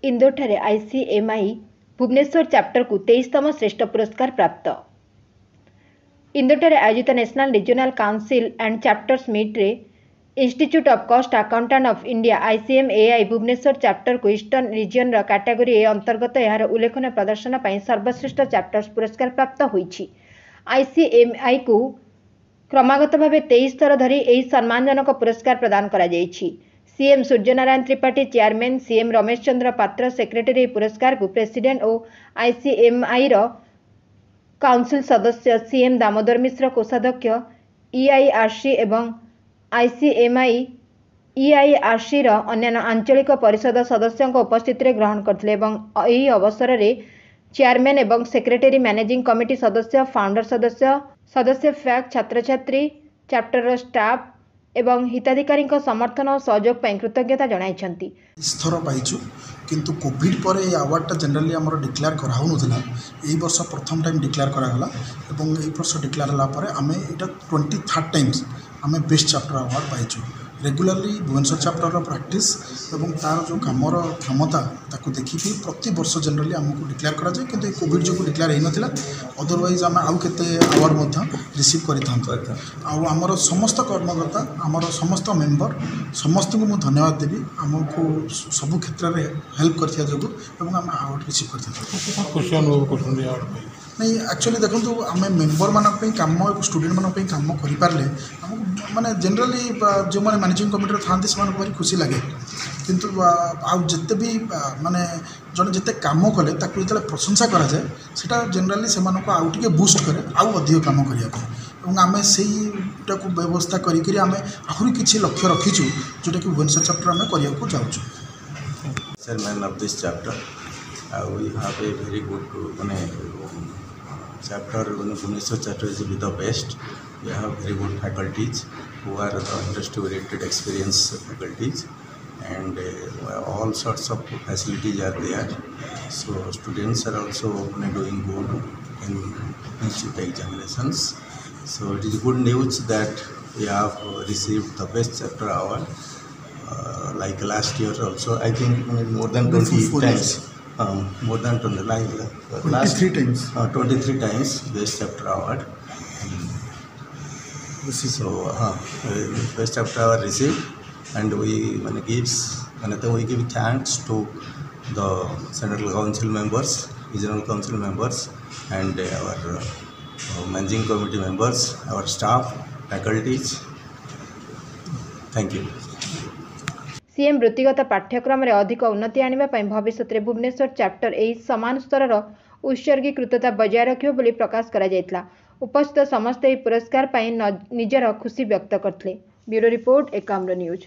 Indore ICMI Bhubaneswar chapter को 23तम श्रेष्ठ पुरस्कार प्राप्त। इंदोर आयोजित national regional council and chapters meet रे institute of cost accountant of India ICMAI Bhubaneswar chapter को ईस्टर्न रीजन कैटेगरी ए अंतर्गत यार उल्लेखनीय प्रदर्शन पर सर्वश्रेष्ठ चैप्टर्स पुरस्कार प्राप्त होईछि। आईसीएमआई को क्रमागत भाव 23 थर धरी यह सम्मानजनक पुरस्कार प्रदान करा जायछि। CM Suryanarayan Tripathi chairman, CM Ramesh Chandra Patra secretary पुरस्कार को प्रेसिडेंट और आईसीएमआई काउंसिल सदस्य सीएम दामोदर मिश्र कोषाध्यक्ष ईआईआरसी एवं आईसीएमआई ईआईआरसी अन्य आंचलिक परिषद सदस्यों उपस्थित ग्रहण करथिले एवं यही अवसर में चेयरमैन एवं सेक्रेटरी मैनेजिंग कमिटी सदस्य, फाउंडर सदस्य फैक छात्र छात्री, चैप्टर स्टाफ एवं हिताधिकारी समर्थन और सहयोग पर कृतज्ञता जणाइछंती। थर पाइछु किंतु कोविड पर ये अवार्डटा जनरली आमर डिक्लेयर कराऊ नथिला। एई वर्ष प्रथम टाइम डिक्लेयर करागला एवं एई वर्ष डिक्लेयर होला पर आमे एटा 23rd टाइम्स आमे बेस्ट चैप्टर अवार्ड पाइछु। रेगुलरली भुवनेश्वर चैप्टर प्रैक्टिस एवं तार जो कामर क्षमता ताकू देखिकी प्रति वर्ष जनरली आमको डिक्लेयर करा जाए किंतु कोविड जो डिक्लेयर होई नथिला। अदरवाइज आम आउ केते अवार्ड मध्य रिसीव करिथांत। आउ आमर समस्त कर्मकर्ता आमर समस्त मेंबर समस्त को मु धन्यवाद देबी आमको सब क्षेत्र में हेल्प करथिया जोगु एवं आम अवार्ड रिसीव करथिया। खुशी अनुभव करथुंदी अवार्ड नहीं एक्चुअली देखो आम मेंबर मानक काम स्टूडेंट मानक काम करि पारले हमको माने जनरली जो माने मैनेजिंग कमिटी था भारी खुशी लगे किंतु आउ जिते भी माने जन जिते काम कले ताकू जो प्रशंसा करा जाए सेटा जनरली से आउ टिके बूस्ट करे आउ अधिक काम करिया आम से व्यवस्था करी आम आहरी किसी लक्ष्य रखीचु जोटा कि भुवनेश्वर चैप्टर आम करने जाऊँ। Chairman of this chapter, we have a very good chapter. Bhubaneswar chapter is with the best. We have very good faculties who are the industry-oriented, experienced faculties, and all sorts of facilities are there. So students are also doing good in institute examinations. So it is good news that we have received the best chapter award. Like last year also, I think more than 20 times. More than 20, like last 23 times. 23 times best chapter award. So best chapter award received, and we give thanks to the Central Council members, Regional Council members, and our managing committee members, our staff, faculties. Thank you. CM वृत्तिगत पाठ्यक्रम रे अधिक उन्नति आनिबा पई भविष्य में Bhubaneswar chapter एई समान स्तर उत्सर्गीकृतता बजाय रखियो बोली प्रकाश करा जायतला। उपस्थित समस्त एई पुरस्कार पई निजर खुशी व्यक्त करथिले। Bureau report Ekamra news.